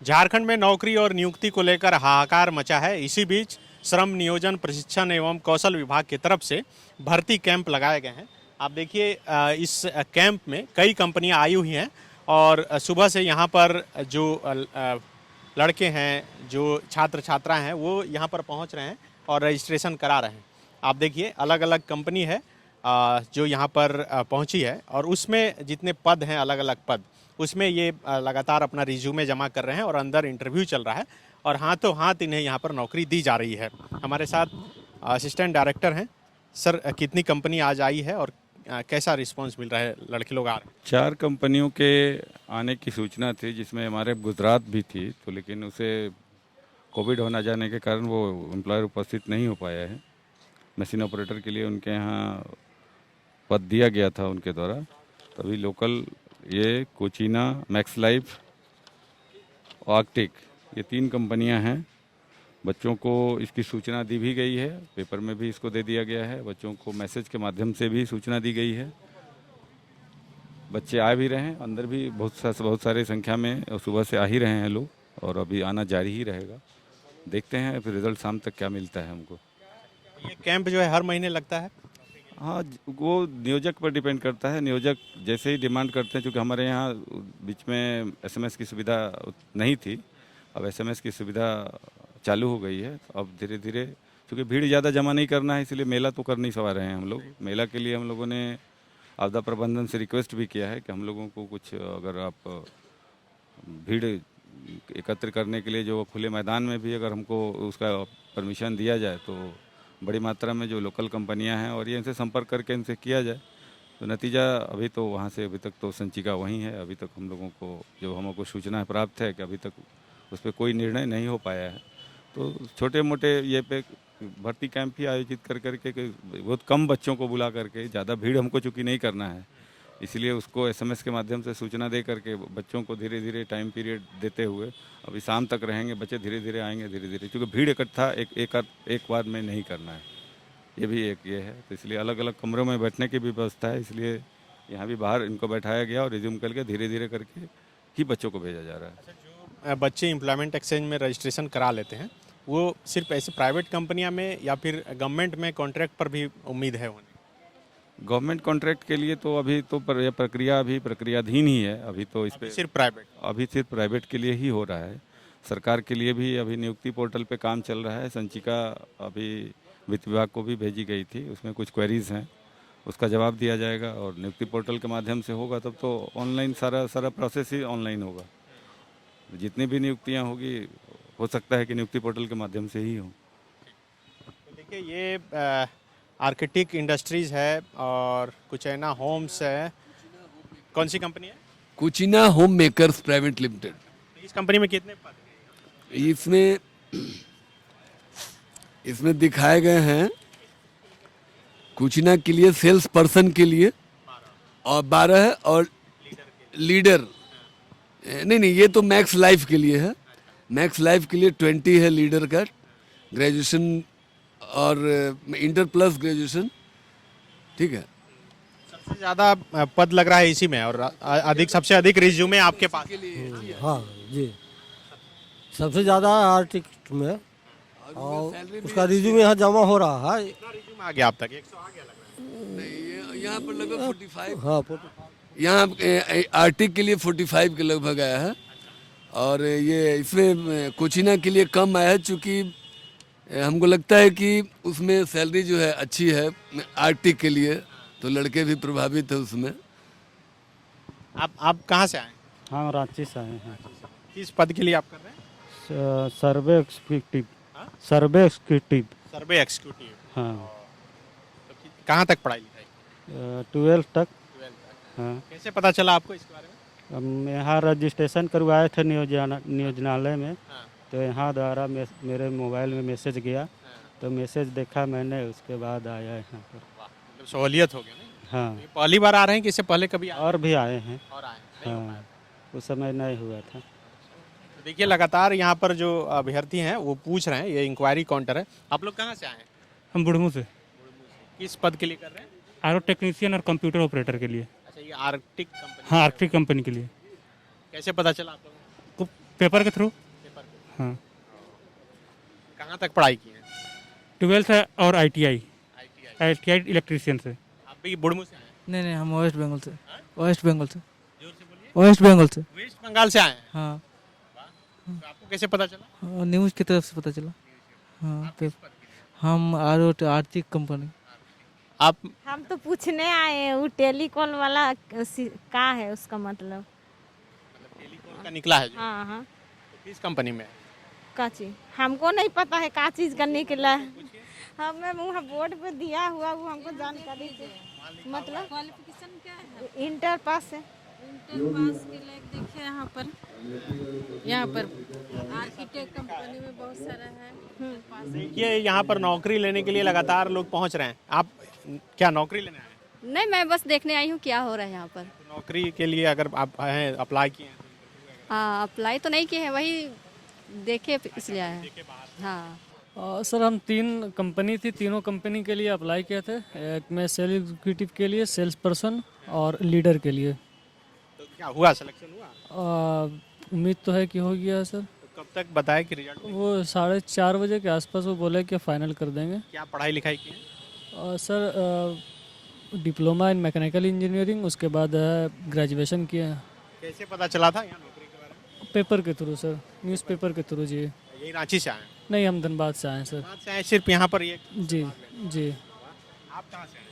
झारखंड में नौकरी और नियुक्ति को लेकर हाहाकार मचा है। इसी बीच श्रम नियोजन प्रशिक्षण एवं कौशल विभाग की तरफ से भर्ती कैंप लगाए गए हैं। आप देखिए इस कैंप में कई कंपनियां आई हुई हैं और सुबह से यहां पर जो लड़के हैं, जो छात्र छात्राएं हैं, वो यहां पर पहुंच रहे हैं और रजिस्ट्रेशन करा रहे हैं। आप देखिए अलग अलग कंपनी है जो यहाँ पर पहुँची है और उसमें जितने पद हैं, अलग अलग पद, उसमें ये लगातार अपना रिज्यूमे जमा कर रहे हैं और अंदर इंटरव्यू चल रहा है और हाथों हाथ इन्हें यहाँ पर नौकरी दी जा रही है। हमारे साथ असिस्टेंट डायरेक्टर हैं। सर, कितनी कंपनी आज आई है और कैसा रिस्पांस मिल रहा है? लड़के लोग आ रहे हैं? 4 कंपनियों के आने की सूचना थी, जिसमें हमारे गुजरात भी थी, तो लेकिन उसे कोविड होना जाने के कारण वो एम्प्लॉयर उपस्थित नहीं हो पाया है। मशीन ऑपरेटर के लिए उनके यहाँ पद दिया गया था उनके द्वारा। तभी लोकल ये कोचिना, मैक्स लाइफ, आर्कटिक, ये 3 कंपनियां हैं। बच्चों को इसकी सूचना दी भी गई है, पेपर में भी इसको दे दिया गया है, बच्चों को मैसेज के माध्यम से भी सूचना दी गई है। बच्चे आ भी रहे हैं, अंदर भी बहुत सारे संख्या में सुबह से आ ही रहे हैं लोग और अभी आना जारी ही रहेगा। देखते हैं फिर रिजल्ट शाम तक क्या मिलता है हमको। ये कैंप जो है हर महीने लगता है? हाँ, वो नियोजक पर डिपेंड करता है। नियोजक जैसे ही डिमांड करते हैं, क्योंकि हमारे यहाँ बीच में एसएमएस की सुविधा नहीं थी, अब एसएमएस की सुविधा चालू हो गई है। अब धीरे धीरे, क्योंकि भीड़ ज़्यादा जमा नहीं करना है, इसलिए मेला तो कर नहीं सवा रहे हैं हम लोग। मेला के लिए हम लोगों ने आपदा प्रबंधन से रिक्वेस्ट भी किया है कि हम लोगों को कुछ, अगर आप भीड़ एकत्र करने के लिए जो खुले मैदान में भी अगर हमको उसका परमिशन दिया जाए, तो बड़ी मात्रा में जो लोकल कंपनियां हैं और ये इनसे संपर्क करके इनसे किया जाए, तो नतीजा अभी तो वहाँ से अभी तक तो संचिका वहीं है। अभी तक हम लोगों को जो हमको सूचना प्राप्त है कि अभी तक उस पर कोई निर्णय नहीं हो पाया है। तो छोटे मोटे ये पे भर्ती कैंप ही आयोजित कर करके बहुत कम बच्चों को बुला करके, ज़्यादा भीड़ हमको चूँकि नहीं करना है, इसलिए उसको एसएमएस के माध्यम से सूचना दे करके बच्चों को धीरे धीरे टाइम पीरियड देते हुए अभी शाम तक रहेंगे। बच्चे धीरे धीरे आएंगे, धीरे धीरे, क्योंकि भीड़ इकट्ठा एक बार में नहीं करना है। ये भी एक ये है, तो इसलिए अलग अलग कमरों में बैठने की भी व्यवस्था है, इसलिए यहाँ भी बाहर इनको बैठाया गया और रिज्यूम करके धीरे धीरे करके ही बच्चों को भेजा जा रहा है। अच्छा, जो बच्चे एम्प्लॉयमेंट एक्सचेंज में रजिस्ट्रेशन करा लेते हैं, वो सिर्फ ऐसे प्राइवेट कंपनियां में या फिर गवर्नमेंट में कॉन्ट्रैक्ट पर भी उम्मीद है होने? गवर्नमेंट कॉन्ट्रैक्ट के लिए तो अभी तो यह प्रक्रिया अभी प्रक्रियाधीन ही है। अभी तो इस पे सिर्फ प्राइवेट के लिए ही हो रहा है। सरकार के लिए भी अभी नियुक्ति पोर्टल पे काम चल रहा है। संचिका अभी वित्त विभाग को भी भेजी गई थी, उसमें कुछ क्वेरीज हैं, उसका जवाब दिया जाएगा और नियुक्ति पोर्टल के माध्यम से होगा। तब तो ऑनलाइन सारा प्रोसेस ही ऑनलाइन होगा। जितनी भी नियुक्तियाँ होगी, हो सकता है कि नियुक्ति पोर्टल के माध्यम से ही हो। तो देखिए, ये आर्किटेक्ट इंडस्ट्रीज है और कुचैना होम्स है। कौन सी कंपनी है? Kutchina home makers private limited. इस कंपनी में कितने पद हैं? इसमें दिखाए गए हैं कुचिना के लिए सेल्स पर्सन के लिए और 12 है, और लीडर नहीं, ये तो मैक्स लाइफ के लिए है। मैक्स लाइफ के लिए 20 है लीडर का, ग्रेजुएशन और इंटर प्लस ग्रेजुएशन। ठीक है, सबसे ज़्यादा पद लग रहा है इसी में और सबसे अधिक रिज्यूमे आपके पास? हाँ जी, सबसे ज़्यादा आर्टिस्ट में, और उसका रिज्यूमे यहाँ जमा हो रहा है। कितना रिज्यूमे आ गया आप तक? 100 आ गया लग रहा है। यहाँ पर लगभग 45। हाँ, यहाँ आर्टिक के लिए 45 के लगभग आया है, और ये इसमें कोचिना के लिए कम आया है, चूँकि हमको लगता है कि उसमें सैलरी जो है अच्छी है आर्टिक के लिए, तो लड़के भी प्रभावित है उसमें। आप कहाँ से आए? हाँ, रांची से आए हैं। किस पद के लिए आप कर रहे हैं? सर्वे एक्जीक्यूटिव। हाँ? सर्वे एक्जीक्यूटिव। सर्वे एक्जीक्यूटिव। हाँ। तो कहाँ तक पढ़ाई लिखाई? 12 तक। 12 तक। हाँ। कैसे पता चला आपको इसके बारे में? हम यहाँ रजिस्ट्रेशन करवाए थे नियोजनालय में। हाँ। तो यहाँ द्वारा मेरे मोबाइल में मैसेज गया, तो मैसेज देखा मैंने, उसके बाद आया यहाँ पर। मतलब सहूलियत हो गया ना? हाँ, ये पहली बार आ रहे हैं कि इससे पहले कभी और भी आए हैं। और आए हैं? नहीं हो पाया। हाँ, उस समय नहीं हुआ था। तो देखिए, लगातार यहाँ पर जो अभ्यर्थी हैं वो पूछ रहे हैं, ये इंक्वायरी काउंटर है। आप लोग कहाँ से आए हैं? हम बुढ़मू से। किस पद के लिए कर रहे हैं? एरो टेक्नीशियन और कंप्यूटर ऑपरेटर के लिए। अच्छा, ये आर्कटिक कंपनी। हाँ, आर्कटिक कंपनी के लिए। कैसे पता चला आप लोगों को? पेपर के थ्रू। हाँ, कहाँ तक पढ़ाई की है? 12th है और ITI इलेक्ट्रीशियन से। आप भी बुढ़मू से आए हैं? नहीं नहीं, हम वेस्ट बंगाल से। वेस्ट बंगाल से। जोर से बोलिए। वेस्ट बंगाल से। वेस्ट बंगाल से आए हैं? हाँ, तो आपको कैसे पता चला? न्यूज़ की तरफ से पता चला। हाँ, हम आर्थिक कंपनी। आप हम तो पूछने आए हैं वो टेलीकॉल वाला का है उसका मतलब। टेलीकॉम का निकला है जो, हाँ हाँ, तो किस कंपनी में है? का चीज हमको नहीं पता है का चीज का निकला है। हमें वहाँ बोर्ड पे दिया हुआ वो हमको जानकारी दे। मतलब क्वालिफिकेशन क्या है? इंटर पास है। इंटर पास के लायक देखिए यहाँ पर आर्किटेक्ट कंपनी में बहुत सारा है इंटर पास। देखिए यहाँ पर नौकरी लेने के लिए लगातार लोग पहुँच रहे हैं। आप क्या नौकरी लेने आए हैं? नहीं, मैं बस देखने आई हूँ क्या हो रहा है यहाँ पर। तो नौकरी के लिए अगर आप आए हैं, अप्लाई किए हैं तो हाँ, अप्लाई तो नहीं किए हैं, वही देखे इसलिए आए हैं। हाँ, सर हम 3 कंपनी थी, तीनों कंपनी के लिए अप्लाई किए थे। एक में सेल एग्जीक्यूटिव के लिए, सेल्स पर्सन और लीडर के लिए। तो क्या हुआ, सिलेक्शन हुआ? उम्मीद तो है कि हो गया सर। तो कब तक बताए कि रिजल्ट? वो 4:30 बजे के आसपास वो बोले कि फाइनल कर देंगे। क्या पढ़ाई लिखाई की है? Sir diploma in mechanical engineering, उसके बाद ग्रेजुएशन किए हैं। कैसे पता चला था यहाँ नौकरी के बारे में? पेपर के थ्रू सर, न्यूज़पेपर के थ्रू। जी यही रांची से आए हैं? नहीं, हम धनबाद से आए हैं सर। बात से आए सिर्फ यहाँ पर ये? जी जी। आप कहाँ से आए?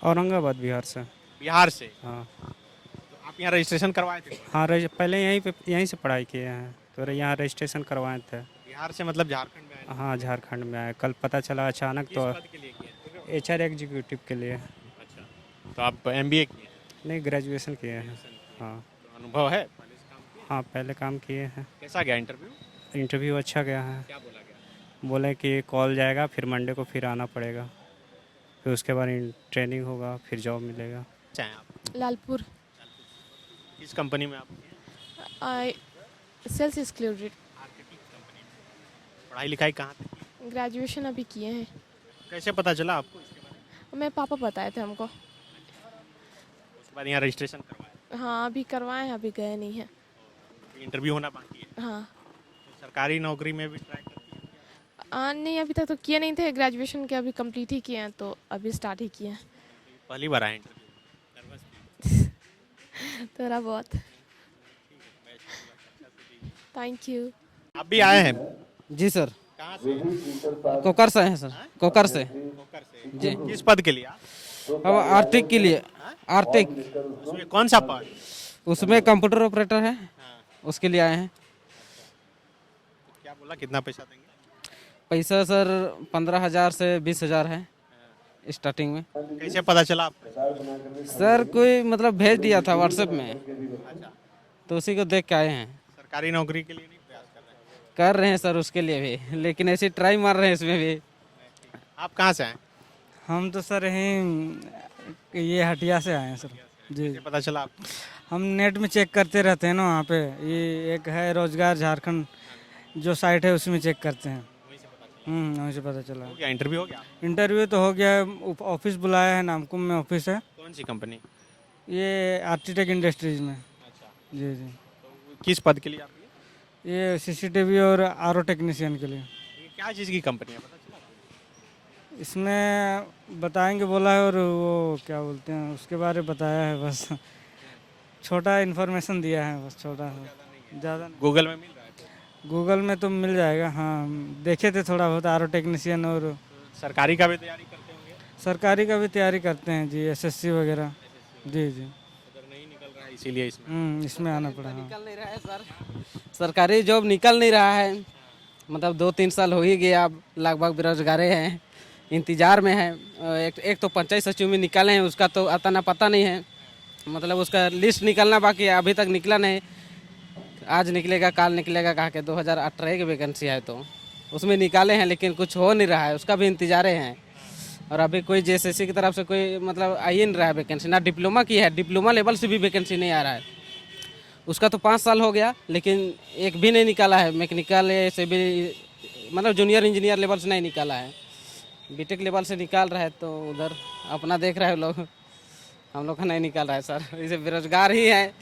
औरंगाबाद बिहार से। बिहार से? हाँ तो आप यहाँ रजिस्ट्रेशन करवाए थे? हाँ, पहले यहीं से पढ़ाई किए हैं, तो यहाँ रजिस्ट्रेशन करवाए थे। बिहार से मतलब झारखंड में आए थे? हाँ, झारखंड में आए। कल पता चला अचानक, किस तो पद के लिए किए? HR एग्जीक्यूटिव के लिए। अच्छा, तो आप MBA किए हैं? नहीं, ग्रेजुएशन किए हैं। हाँ तो अनुभव है पहले से काम किए? हाँ, पहले काम किए हैं। कैसा गया इंटरव्यू? इंटरव्यू अच्छा गया है। क्या बोला गया? बोले कि कॉल जाएगा, फिर मंडे को फिर आना पड़ेगा, फिर उसके बाद ट्रेनिंग होगा, फिर जॉब मिलेगा। चाहे आप लालपुर। किस कंपनी में आप? Sales excluded. मार्केटिंग कंपनी में। पढ़ाई लिखाई कहाँ तक की? ग्रेजुएशन अभी किए हैं। कैसे पता चला आपको इसके बारे में? मेरे पापा बताए थे हमको। उसके बाद यहाँ रजिस्ट्रेशन करवाया? हाँ, अभी करवाए हैं, अभी गए नहीं हैं। इंटरव्यू होना बाकी है? हाँ। तो सरकारी नौकरी में भी ट्राई करती है? नहीं, अभी तक तो किए नहीं थे। ग्रेजुएशन के अभी कंप्लीट ही किए हैं, तो अभी स्टार्ट ही किए हैं। पहली बार आए इंटरव्यू? नर्वस थी? थोड़ा बहुत। Thank you. आप भी आए हैं? जी सर। कहाँ से? कोकर से हैं सर। कोकर से। कोकर से? जी। किस पद के लिए आप? अब आर्थिक के लिए। आर्थिक। उसमें कौन सा पद? उसमें कंप्यूटर ऑपरेटर है, उसके लिए आए हैं। क्या बोला, कितना पैसा देंगे? पैसा सर 15,000 से 20,000 है स्टार्टिंग में। कैसे पता चला आपको? सर कोई मतलब भेज दिया था व्हाट्सएप में, तो उसी को देख के आए हैं। सरकारी नौकरी के लिए नहीं प्रयास कर रहे हैं? कर रहे हैं सर उसके लिए भी, लेकिन ऐसे ट्राई मार रहे हैं इसमें भी। आप कहाँ से आए? हम तो सर यहीं ये हटिया से आए हैं सर। जी, कैसे पता चला आपको? हम नेट में चेक करते रहते हैं ना, वहाँ पे ये एक है रोजगार झारखंड जो साइट है, उसमें चेक करते हैं। वहीं से पता चला। हो गया इंटरव्यू? हो गया? इंटरव्यू तो हो गया, ऑफिस बुलाया है, नामकुम में ऑफिस है। कौन सी कंपनी? ये आर्किटेक्ट इंडस्ट्रीज में। अच्छा, जी जी। तो किस पद के लिए आप? ये CCTV और RO टेक्नीशियन के लिए। ये क्या चीज़ की कंपनी है, पता चला? इसमें बताएंगे बोला है, और वो क्या बोलते हैं उसके बारे में बताया है, बस छोटा इन्फॉर्मेशन दिया है, बस छोटा ज़्यादा। गूगल में मिल रहा है? गूगल में तो मिल जाएगा। हाँ, देखे थे थोड़ा बहुत RO टेक्नीशियन। और सरकारी का भी तैयारी करते होंगे? सरकारी का भी तैयारी करते हैं जी, SSC वगैरह। जी जी। अगर नहीं निकल रहा है इसीलिए इसमें आना पड़ा। निकल नहीं रहा है सर, सरकारी जॉब निकल नहीं रहा है। मतलब 2-3 साल हो ही गया, अब लगभग बेरोजगारी हैं, इंतजार में है। एक तो पंचायत सचिव में निकाले हैं, उसका तो आता ना पता नहीं है। मतलब उसका लिस्ट निकलना बाकी है, अभी तक निकला नहीं। आज निकलेगा, काल निकलेगा कहा के। 2018 की वैकेंसी है, तो उसमें निकाले हैं, लेकिन कुछ हो नहीं रहा है, उसका भी इंतजारे हैं। और अभी कोई JSSC की तरफ से कोई मतलब आ ही नहीं रहा है वैकेंसी। ना डिप्लोमा की है, डिप्लोमा लेवल से भी वैकेंसी नहीं आ रहा है। उसका तो 5 साल हो गया, लेकिन एक भी नहीं निकाला है। मैकेनिकल से भी मतलब जूनियर इंजीनियर लेवल से नहीं निकाला है, BTech लेवल से निकाल रहा है। तो उधर अपना देख रहे हैं लोग, हम लोग का नहीं निकाल रहा है सर। इसे बेरोजगार ही है।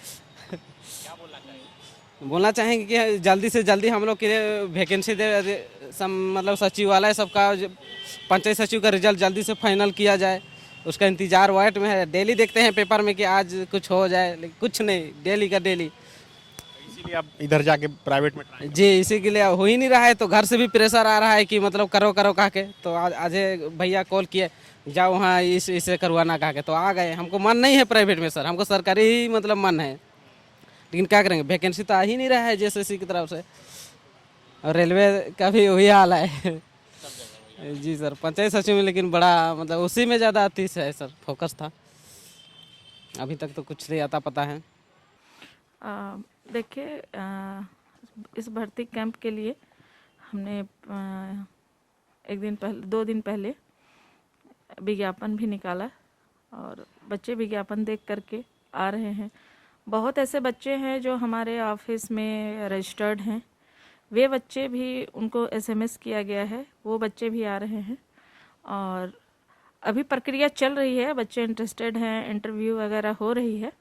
बोलना चाहेंगे कि जल्दी से जल्दी हम लोग के लिए वैकेंसी दे मतलब सचिवालय सबका पंचायत सचिव का रिजल्ट जल्दी से फाइनल किया जाए, उसका इंतज़ार वेट में है। डेली देखते हैं पेपर में कि आज कुछ हो जाए, लेकिन कुछ नहीं, डेली का डेली। इसीलिए आप इधर जाके प्राइवेट में try जी, इसी के लिए हो ही नहीं रहा है, तो घर से भी प्रेशर आ रहा है कि मतलब करो करो कह के। तो आज भैया कॉल किए, जाओ वहाँ इसे करवाना कह के, तो आ गए। हमको मन नहीं है प्राइवेट में सर, हमको सरकारी ही मतलब मन है, लेकिन क्या करेंगे, वैकेंसी तो आ ही नहीं रहा है JSSC की तरफ से। और रेलवे का भी वही हाल है जी सर, पंचायत सचिव में लेकिन बड़ा मतलब उसी में ज़्यादा अतीस है सर, फोकस था। अभी तक तो कुछ नहीं आता पता है। देखिए, इस भर्ती कैंप के लिए हमने 2 दिन पहले विज्ञापन भी निकाला और बच्चे विज्ञापन देख करके आ रहे हैं। बहुत ऐसे बच्चे हैं जो हमारे ऑफिस में रजिस्टर्ड हैं, वे बच्चे भी उनको SMS किया गया है, वो बच्चे भी आ रहे हैं और अभी प्रक्रिया चल रही है। बच्चे इंटरेस्टेड हैं, इंटरव्यू वगैरह हो रही है,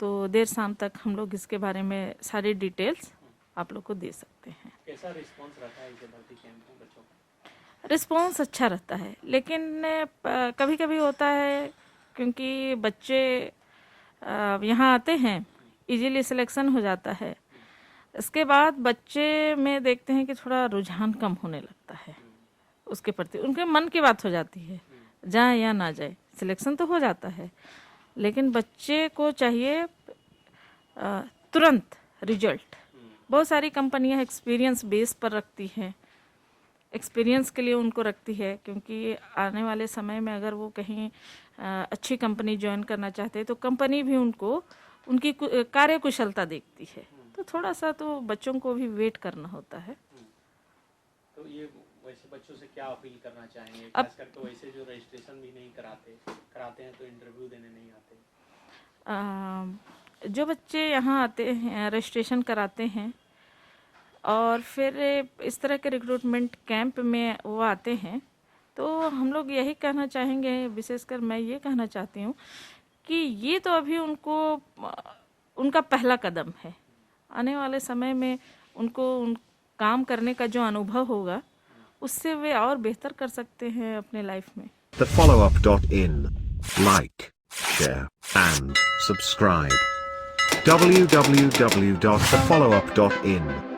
तो देर शाम तक हम लोग इसके बारे में सारी डिटेल्स आप लोग को दे सकते हैं। कैसा रिस्पांस रहता है इस भर्ती कैंप में बच्चों का? रिस्पांस अच्छा रहता है, लेकिन कभी कभी होता है क्योंकि बच्चे यहाँ आते हैं, इजीली सिलेक्शन हो जाता है, इसके बाद बच्चे में देखते हैं कि थोड़ा रुझान कम होने लगता है उसके प्रति, उनके मन की बात हो जाती है, जाए या ना जाए, सिलेक्शन तो हो जाता है, लेकिन बच्चे को चाहिए तुरंत रिजल्ट। बहुत सारी कंपनियां एक्सपीरियंस बेस पर रखती हैं, एक्सपीरियंस के लिए उनको रखती है, क्योंकि आने वाले समय में अगर वो कहीं अच्छी कंपनी ज्वाइन करना चाहते हैं तो कंपनी भी उनको उनकी कार्य कुशलता देखती है, तो थोड़ा सा तो बच्चों को भी वेट करना होता है। तो ये वैसे बच्चों से क्या अपील करना चाहेंगे, खास करके वैसे जो रजिस्ट्रेशन भी नहीं कराते हैं तो इंटरव्यू देने नहीं आते? जो बच्चे यहाँ आते हैं, रजिस्ट्रेशन कराते हैं और फिर इस तरह के रिक्रूटमेंट कैंप में वो आते हैं, तो हम लोग यही कहना चाहेंगे, विशेषकर मैं ये कहना चाहती हूँ कि ये तो अभी उनका पहला कदम है। आने वाले समय में उनको काम करने का जो अनुभव होगा उससे वे और बेहतर कर सकते हैं अपने लाइफ में। thefollowup.in. Like, share and subscribe. www.thefollowup.in